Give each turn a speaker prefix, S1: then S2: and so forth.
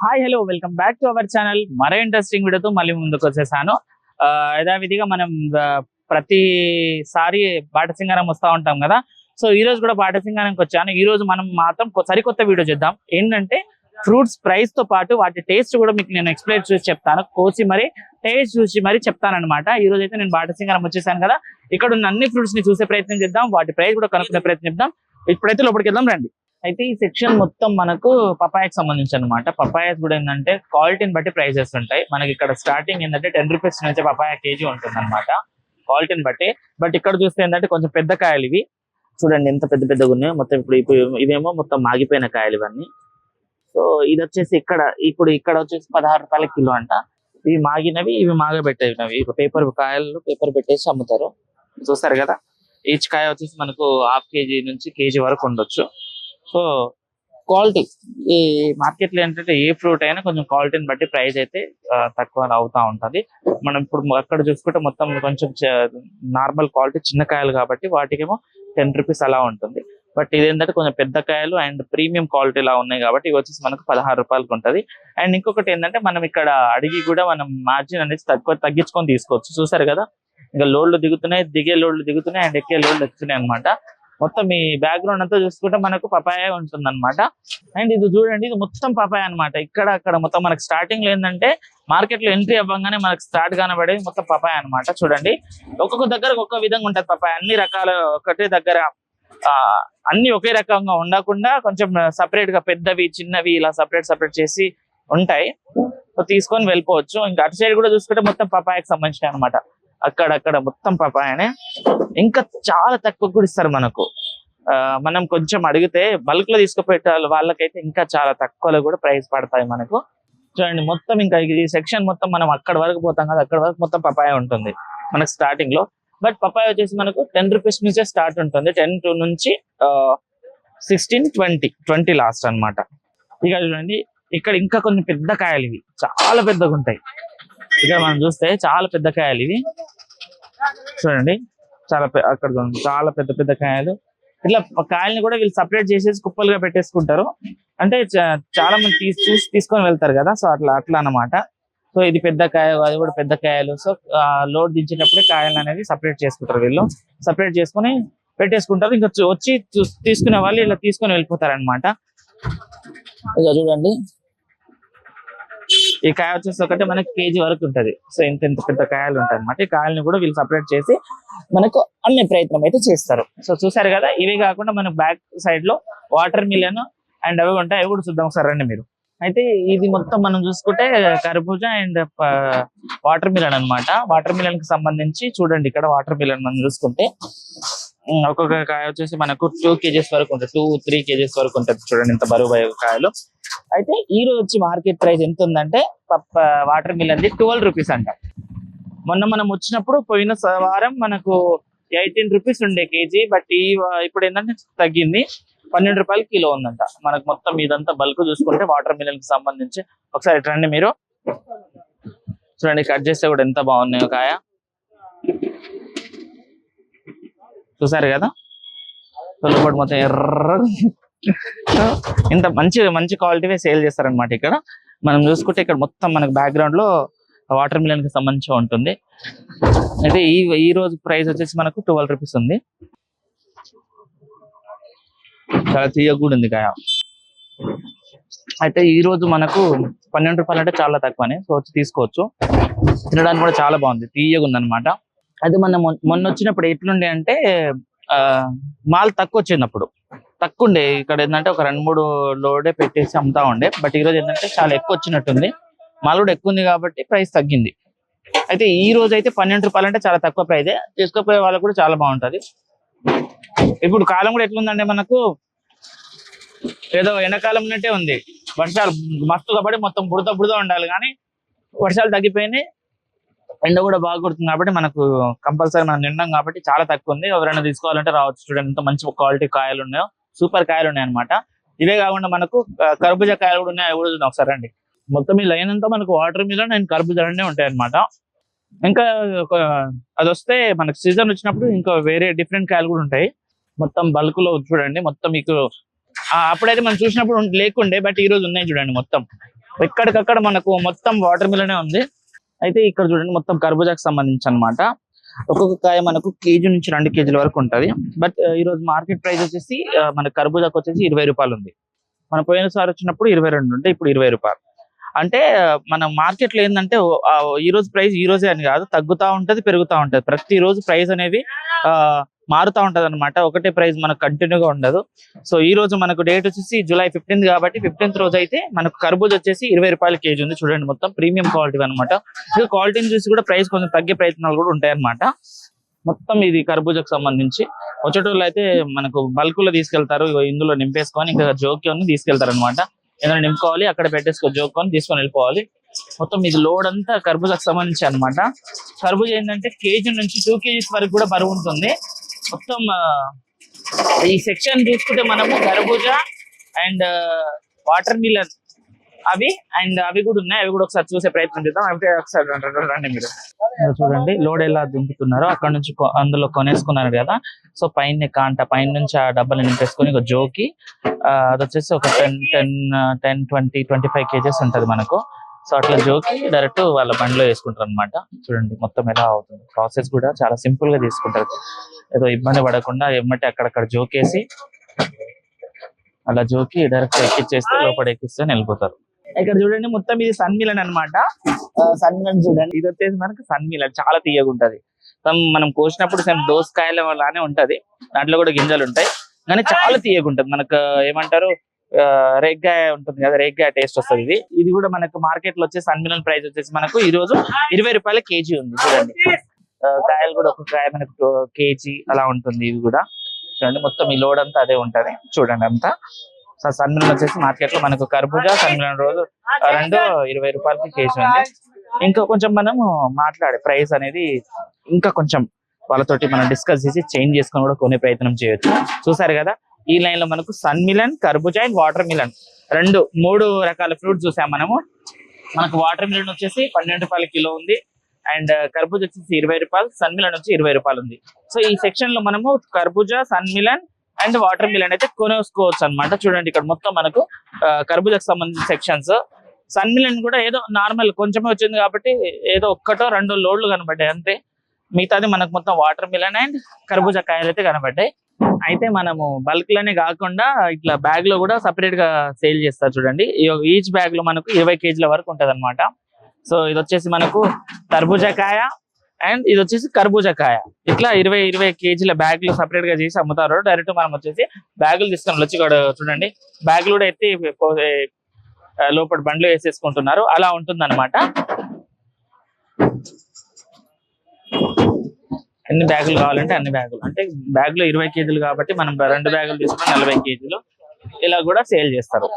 S1: Hi hello welcome back to our channel. మరో interesting వీడియోతో మళ్ళీ ముందుకు వచ్చేసాను. యథావిధిగా మనం ప్రతిసారి బాటసింగారం వస్తూ ఉంటాం కదా. సో ఈ రోజు కూడా బాటసింగారంకి వచ్చాను. ఈ రోజు మనం మాత్రం సరికొత్త వీడియో చేద్దాం. ఏంటంటే ఫ్రూట్స్ ప్రైస్ తో పాటు వాటి టేస్ట్ కూడా మీకు నేను ఎక్స్ప్లెయిన్ చేసి చెప్తాను. కోసి మరి టేస్ట్ చూసి మరి చెప్తానమాట. ఈ రోజు అయితే నేను బాటసింగారం వచ్చేసాను కదా. ఇక్కడ ఉన్న అన్ని ఫ్రూట్స్ ని చూసే ప్రయత్నం చేద్దాం, వాటి ప్రైస్ కూడా కనుక్కునే ప్రయత్నం చేద్దాం. ఇప్పుడైతే లోపలికి వెళ్దాం రండి. అయితే ఈ సెక్షన్ మొత్తం మనకు పపాయాకి సంబంధించి అనమాట. పపాయాస్ కూడా ఏంటంటే క్వాలిటీని బట్టి ప్రైజెస్ ఉంటాయి. మనకి ఇక్కడ స్టార్టింగ్ ఏంటంటే 10 రూపీస్ నుంచి పపాయా కేజీ ఉంటుంది అనమాట, క్వాలిటీని బట్టి. బట్ ఇక్కడ చూస్తే ఏంటంటే కొంచెం పెద్ద కాయలు ఇవి చూడండి, ఎంత పెద్ద పెద్దగా ఉన్నాయో. మొత్తం ఇప్పుడు ఇవేమో మొత్తం మాగిపోయిన కాయలు ఇవన్నీ. సో ఇది వచ్చేసి ఇక్కడ వచ్చేసి 16 రూపాయల కిలో అంట. ఇవి మాగినవి, ఇవి మాగబెట్టేవి. పేపర్ కాయలు పేపర్ పెట్టేసి అమ్ముతారు. చూస్తారు కదా, ఈచ్ కాయ వచ్చేసి మనకు హాఫ్ కేజీ నుంచి కేజీ వరకు ఉండొచ్చు. సో క్వాలిటీ ఈ మార్కెట్ లో ఏంటంటే ఏ ఫ్రూట్ అయినా కొంచెం క్వాలిటీని బట్టి ప్రైస్ అయితే తక్కువ అవుతా ఉంటది. మనం ఇప్పుడు అక్కడ చూసుకుంటే మొత్తం కొంచెం నార్మల్ క్వాలిటీ చిన్న కాయలు కాబట్టి వాటికేమో 10 రూపీస్ అలా ఉంటుంది. బట్ ఇదేంటంటే కొంచెం పెద్ద కాయలు అండ్ ప్రీమియం క్వాలిటీ లా ఉన్నాయి కాబట్టి ఇవి వచ్చేసి మనకు 16 రూపాయలకు ఉంటది. అండ్ ఇంకొకటి ఏంటంటే మనం ఇక్కడ అడిగి కూడా మనం మార్జిన్ అనేది తగ్గించుకొని తీసుకోవచ్చు. చూసారు కదా, ఇంకా లోడ్లు దిగుతున్నాయి, దిగే లోడ్లు దిగుతున్నాయి అండ్ ఎక్కే లోడ్లు ఎక్కుతున్నాయి అనమాట. మొత్తం ఈ బ్యాక్గ్రౌండ్ అంతా చూసుకుంటే మనకు పపాయ ఉంటుంది అనమాట. అండ్ ఇది చూడండి, ఇది మొత్తం పపాయ అనమాట. అక్కడ మొత్తం మనకు స్టార్టింగ్ లో ఏంటంటే మార్కెట్ లో ఎంట్రీ అవ్వగానే మనకు స్టార్ట్ కనబడేది మొత్తం పపాయ అనమాట. చూడండి, ఒక్కొక్క దగ్గర ఒక్కొక్క విధంగా ఉంటది పపాయ. అన్ని రకాల ఒకటే దగ్గర అన్ని ఒకే రకంగా ఉండకుండా కొంచెం సపరేట్ గా పెద్దవి చిన్నవి ఇలా సపరేట్ చేసి ఉంటాయి. సో తీసుకొని వెళ్ళిపోవచ్చు. ఇంకా అటు సైడ్ కూడా చూసుకుంటే మొత్తం పపాయకి సంబంధించిన అనమాట. అక్కడక్కడ మొత్తం పపాయనే. ఇంకా చాలా తక్కువ కూడా ఇస్తారు మనకు. మనం కొంచెం అడిగితే బల్క్ లో తీసుకుపోయే వాళ్ళకైతే ఇంకా చాలా తక్కువలో కూడా ప్రైస్ పడతాయి మనకు. చూడండి, మొత్తం ఇంకా ఈ సెక్షన్ మొత్తం మనం అక్కడ వరకు పోతాం కదా, అక్కడ వరకు మొత్తం పపాయ ఉంటుంది మనకు స్టార్టింగ్ లో. బట్ పపాయ వచ్చేసి మనకు 10 రూపీస్ నుంచే స్టార్ట్ ఉంటుంది. 10 నుంచి 16, 20 లాస్ట్ అనమాట. ఇక చూడండి, ఇక్కడ ఇంకా కొన్ని పెద్ద కాయలు ఇవి చాలా పెద్దగా ఉంటాయి. ఇక్కడ మనం చూస్తే చాలా పెద్ద కాయలు ఇవి చూడండి, అక్కడ చాలా పెద్ద పెద్ద కాయలు. ఇట్లా కాయల్ని కూడా వీళ్ళు సపరేట్ చేసేసి కుప్పలుగా పెట్టేసుకుంటారు. అంటే చాలా మంది తీసుకొని వెళ్తారు కదా, సో అట్లా అన్నమాట. సో ఇది పెద్ద కాయ, అది కూడా పెద్ద కాయలు. సో లోడ్ దించేటప్పుడే కాయలు అనేది సపరేట్ చేసుకుంటారు వీళ్ళు. సపరేట్ చేసుకుని పెట్టేసుకుంటారు. ఇంకా వచ్చి తీసుకునే వాళ్ళు ఇలా తీసుకొని వెళ్ళిపోతారు అనమాట. ఇక చూడండి, ఈ కాయ వచ్చేసి ఒకటి మనకి కేజీ వరకు ఉంటది. సో ఇంత పెద్ద కాయలు ఉంటాయి అనమాట. ఈ కాయల్ని కూడా వీళ్ళు సపరేట్ చేసి మనకు అన్ని ప్రయత్నం అయితే చేస్తారు. సో చూసారు కదా, ఇవి కాకుండా మనకు బ్యాక్ సైడ్ లో వాటర్ మిలన్ అండ్ అవి ఉంటాయి. అవి కూడా చూద్దాం ఒకసారి రండి మీరు. అయితే ఇది మొత్తం మనం చూసుకుంటే కర్బూజా అండ్ వాటర్ మిలన్ అనమాట. వాటర్ మిలన్ కి సంబంధించి చూడండి, ఇక్కడ వాటర్ మిలన్ మనం చూసుకుంటే ఒక్కొక్క కాయ వచ్చేసి మనకు 2 కేజీస్ వరకు ఉంటుంది, 2-3 కేజీస్ వరకు ఉంటుంది. చూడండి ఇంత బరువు కాయలు. అయితే ఈ రోజు వచ్చి మార్కెట్ ప్రైస్ ఎంత ఉందంటే వాటర్ మిలన్ 12 రూపీస్ అంట. మొన్న మనం వచ్చినప్పుడు పోయిన వారం మనకు 18 రూపీస్ ఉండే కేజీ. బట్ ఇప్పుడు ఏంటంటే తగ్గింది, 12 రూపాయలు కిలో ఉందంట మనకు. మొత్తం ఇదంతా బల్క్ చూసుకుంటే వాటర్ మిలన్ కి సంబంధించి ఒకసారి రండి మీరు. చూడండి, కట్ చేస్తే కూడా ఎంత బాగున్నాయో కాయ. చూసారు కదా, తొలిపడి మొత్తం ఎర్ర ఇంత మంచి క్వాలిటీవే సేల్ చేస్తారనమాట. ఇక్కడ మనం చూసుకుంటే ఇక్కడ మొత్తం మనకు బ్యాక్గ్రౌండ్ లో వాటర్ మిలన్ కి సంబంధించి ఉంటుంది. అయితే ఈ రోజు ప్రైస్ వచ్చేసి మనకు 12 రూపీస్ ఉంది. చాలా తీయగా కూడా ఉంది కాయ. అయితే ఈ రోజు మనకు 12 రూపాయలు అంటే చాలా తక్కువనే. సో వచ్చి తీసుకోవచ్చు, తినడానికి కూడా చాలా బాగుంది, తీయగా ఉంది అనమాట. అది మొన్న వచ్చినప్పుడు ఎట్లుండే అంటే మాల్ తక్కువ వచ్చినప్పుడు తక్కువ ఉండే. ఇక్కడ ఏంటంటే ఒక 2-3 లోడే పెట్టేసి అమ్ముతా ఉండే. బట్ ఈ రోజు ఏంటంటే చాలా ఎక్కువ వచ్చినట్టుంది, మాల్ కూడా ఎక్కువ ఉంది కాబట్టి ప్రైస్ తగ్గింది. అయితే ఈ రోజు అయితే 12 రూపాయలు అంటే చాలా తక్కువ ప్రైజే. తీసుకుపోయే వాళ్ళకు కూడా చాలా బాగుంటది. ఇప్పుడు కాలం కూడా ఎట్లుందంటే మనకు ఏదో ఎండాకాలం ఉన్నట్టే ఉంది. వర్షాలు మస్తు కాబట్టి మొత్తం బురద ఉండాలి, కానీ వర్షాలు తగ్గిపోయినాయి, ఎండ కూడా బాగా కొడుతుంది కాబట్టి మనకు కంపల్సరీ మనం తిన్నాం కాబట్టి చాలా తక్కువ ఉంది. ఎవరైనా తీసుకోవాలంటే రావచ్చు. చూడండి ఎంత మంచి క్వాలిటీ కాయలు ఉన్నాయో, సూపర్ కాయలు ఉన్నాయి అనమాట. ఇవే కాకుండా మనకు కర్బూజా కాయలు కూడా ఉన్నాయి, అవి కూడా చూద్దాం ఒకసారి రండి. మొత్తం ఈ లైన్ అంతా మనకు వాటర్ మిలన్ అండ్ కర్బూజా అనే ఉంటాయి అనమాట. ఇంకా అది వస్తే మనకు సీజన్ వచ్చినప్పుడు ఇంకా వేరే డిఫరెంట్ కాయలు కూడా ఉంటాయి. మొత్తం బల్క్ లో చూడండి, మొత్తం మీకు అప్పుడైతే మనం చూసినప్పుడు లేకుండే, బట్ ఈ రోజు ఉన్నాయి చూడండి మొత్తం. ఎక్కడికక్కడ మనకు మొత్తం వాటర్ మిలనే ఉంది. అయితే ఇక్కడ చూడండి మొత్తం కర్బూజాకి సంబంధించి అన్నమాట. ఒక్కొక్క కాయ మనకు కేజీ నుంచి 2 కేజీల వరకు ఉంటది. బట్ ఈ రోజు మార్కెట్ ప్రైస్ వచ్చేసి మన కర్బూజాకి వచ్చేసి 20 రూపాయలు ఉంది. మన పోయినసారి వచ్చినప్పుడు 22 ఉంటే ఇప్పుడు 20 రూపాయలు. అంటే మన మార్కెట్ లో ఏంటంటే ఈ రోజు ప్రైస్ ఈ రోజే అని కాదు, తగ్గుతా ఉంటది, పెరుగుతా ఉంటది. ప్రతి రోజు ప్రైస్ అనేది మారుతా ఉంటది అనమాట. ఒకటే ప్రైస్ మనకు కంటిన్యూగా ఉండదు. సో ఈ రోజు మనకు డేట్ వచ్చేసి జూలై 15 కాబట్టి 15th రోజు అయితే మనకు కర్బూజా వచ్చేసి 20 రూపాయల కేజీ ఉంది. చూడండి మొత్తం ప్రీమియం క్వాలిటీ అనమాట. ఇక క్వాలిటీని చూసి కూడా ప్రైస్ కొంచెం తగ్గే ప్రయత్నాలు కూడా ఉంటాయి అనమాట. మొత్తం ఇది కర్బూజాకు సంబంధించి వచ్చేటోళ్ళు అయితే మనకు బల్క్ లో తీసుకెళ్తారు. ఇందులో నింపేసుకొని ఇంకా జోక్యం తీసుకెళ్తారు అనమాట. ఏదైనా నింపుకోవాలి, అక్కడ పెట్టేసుకో జోక్కొని తీసుకొని వెళ్ళిపోవాలి. మొత్తం ఇది లోడ్ అంతా కర్బూజాకు సంబంధించి అనమాట. కర్బూజా ఏంటంటే కేజీ నుంచి 2 కేజీస్ వరకు కూడా బరువు ఉంటుంది. మొత్తం ఈ సెక్షన్ చూసుకుంటే మనము కర్బూజా అండ్ వాటర్ మిలన్ అవి కూడా ఉన్నాయి. అవి కూడా ఒకసారి చూసే ప్రయత్నం చేద్దాం. అంటే ఒకసారి రండి మీరు చూడండి లోడ్ ఎలా దింపుతున్నారో. అక్కడ నుంచి అందులో కొనేసుకున్నారు కదా. సో పైన కాంట పైన నుంచి ఆ డబ్బాలు నింపేసుకొని ఒక జోకి అది వచ్చేసి ఒక 10, 20, 25 కేజెస్ ఉంటది మనకు. సో అట్లా జోకి డైరెక్ట్ వాళ్ళ బండిలో వేసుకుంటారు అనమాట. చూడండి మొత్తం ఎలా అవుతుంది. ప్రాసెస్ కూడా చాలా సింపుల్ గా తీసుకుంటారు. ఏదో ఇబ్బంది పడకుండా ఎమ్మటి అక్కడక్కడ జోకేసి అలా జోకి డైరెక్ట్ ఎక్కిచ్చేస్తే లోపల ఎక్కిస్తే వెళ్ళిపోతారు. ఇక్కడ చూడండి మొత్తం ఇది సన్ మిలన్ అనమాట. సన్ మిలన్ చూడండి, ఇది వచ్చేసి మనకు సన్ మిలన్ చాలా తీయగా ఉంటది. మనం కోసినప్పుడు సేమ్ దోసకాయల లానే ఉంటది. దాంట్లో కూడా గింజలు ఉంటాయి కానీ చాలా తీయగా ఉంటది. మనకు ఏమంటారు రేగ్గాయ ఉంటుంది కదా, రేగ్గాయ టేస్ట్ వస్తుంది. ఇది కూడా మనకు మార్కెట్ లో వచ్చే సన్ మిలన్ ప్రైస్ వచ్చేసి మనకు ఈ రోజు 20 రూపాయల కేజీ ఉంది. చూడండి కాయలు కూడా ఒక కాయ మనకు కేజీ అలా ఉంటుంది. ఇది కూడా చూడండి మొత్తం ఈ లోడ్ అంతా అదే ఉంటది. చూడండి అంతా సన్ మిలన్ వచ్చేసి మార్కెట్ లో మనకు కర్బూజా సన్ మిలన్ రోజు 20 రూపాయలకి కేజీ ఉంది. ఇంకా కొంచెం మనము మాట్లాడే ప్రైస్ అనేది ఇంకా కొంచెం వాళ్ళతోటి మనం డిస్కస్ చేసి చేంజ్ చేసుకొని కూడా కొనే ప్రయత్నం చేయొచ్చు. చూసారు కదా ఈ లైన్ లో మనకు సన్ మిలన్, కర్బూజా అండ్ వాటర్ మిలన్ 3 రకాల ఫ్రూట్స్ చూసాం మనము. మనకు వాటర్ మిలన్ వచ్చేసి 12 రూపాయల కిలో ఉంది. అండ్ కర్బూజా వచ్చేసి 20 రూపాయలు, సన్ మిలన్ వచ్చి 20 రూపాయలు ఉంది. సో ఈ సెక్షన్ లో మనము కర్బూజా, sun melon and watermelon అయితే కొనేసుకోవచ్చు అనమాట. చూడండి ఇక్కడ మొత్తం మనకు కర్బూజాకు సంబంధించిన సెక్షన్స్. సన్ మిలన్ కూడా ఏదో నార్మల్ కొంచెమే వచ్చింది కాబట్టి ఏదో 1-2 లోడ్లు కనబడ్డాయి అంతే. మిగతాది మనకు మొత్తం వాటర్ మిలన్ అండ్ కర్బూజా కాయలు అయితే కనబడ్డాయి. అయితే మనము బల్క్ లోనే కాకుండా ఇట్లా బ్యాగ్ లో కూడా సపరేట్ గా సేల్ చేస్తారు. చూడండి ఈచ్ బ్యాగ్ లో మనకు 20 కేజీల వరకు ఉంటది అనమాట. సో ఇది వచ్చేసి మనకు కర్బూజా కాయ అండ్ ఇది వచ్చేసి కర్బూజా కాయ. ఇట్లా 20 కేజీల బ్యాగ్ లో సపరేట్ గా చేసి అమ్ముతారు. డైరెక్ట్ మనం వచ్చేసి బ్యాగులు తీసుకొని వచ్చి చూడండి బ్యాగులు కూడా ఎత్తి లోపల బండ్లు వేసేసుకుంటున్నారు. అలా ఉంటుంది అనమాట. ఎన్ని బ్యాగులు కావాలంటే అన్ని బ్యాగులు, అంటే బ్యాగ్ లో 20 కేజీలు కాబట్టి మనం 2 బ్యాగులు తీసుకుని 40 కేజీలు ఇలా కూడా సేల్ చేస్తారు.